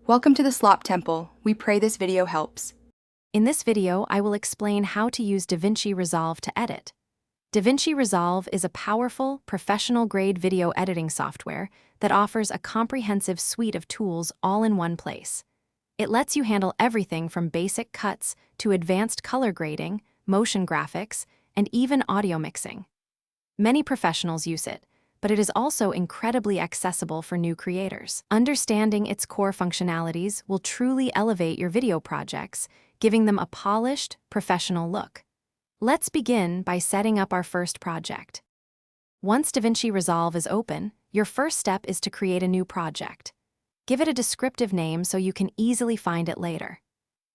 Welcome to the Slop Temple. We pray this video helps. In this video, I will explain how to use DaVinci Resolve to edit. DaVinci Resolve is a powerful, professional-grade video editing software that offers a comprehensive suite of tools all in one place. It lets you handle everything from basic cuts to advanced color grading, motion graphics, and even audio mixing. Many professionals use it, but it is also incredibly accessible for new creators. Understanding its core functionalities will truly elevate your video projects, giving them a polished, professional look. Let's begin by setting up our first project. Once DaVinci Resolve is open, your first step is to create a new project. Give it a descriptive name so you can easily find it later.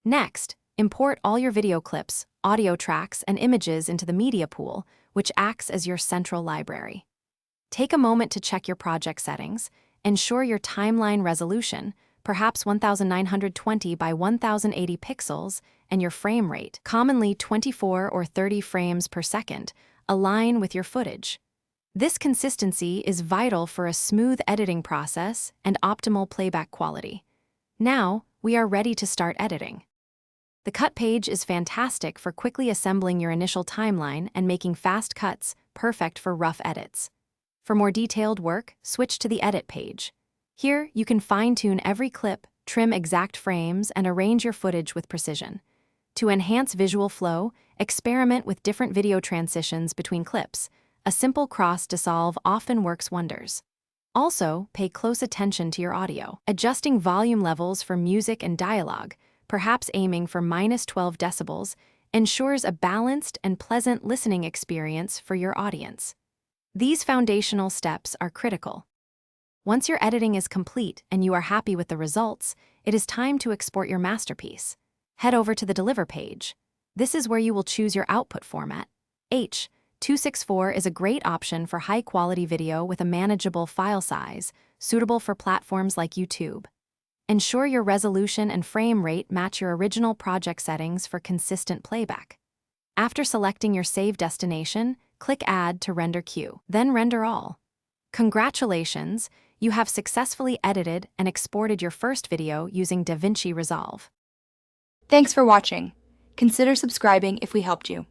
Next, import all your video clips, audio tracks, and images into the media pool, which acts as your central library. Take a moment to check your project settings, ensure your timeline resolution, perhaps 1920 by 1080 pixels, and your frame rate, commonly 24 or 30 frames per second, align with your footage. This consistency is vital for a smooth editing process and optimal playback quality. Now, we are ready to start editing. The cut page is fantastic for quickly assembling your initial timeline and making fast cuts, perfect for rough edits. For more detailed work, switch to the Edit page. Here, you can fine-tune every clip, trim exact frames, and arrange your footage with precision. To enhance visual flow, experiment with different video transitions between clips. A simple cross dissolve often works wonders. Also, pay close attention to your audio. Adjusting volume levels for music and dialogue, perhaps aiming for -12 decibels, ensures a balanced and pleasant listening experience for your audience. These foundational steps are critical. Once your editing is complete and you are happy with the results, it is time to export your masterpiece. Head over to the Deliver page. This is where you will choose your output format. H.264 is a great option for high-quality video with a manageable file size, suitable for platforms like YouTube. Ensure your resolution and frame rate match your original project settings for consistent playback. After selecting your save destination, click Add to render queue, then render all. Congratulations, you have successfully edited and exported your first video using DaVinci Resolve. Thanks for watching. Consider subscribing if we helped you.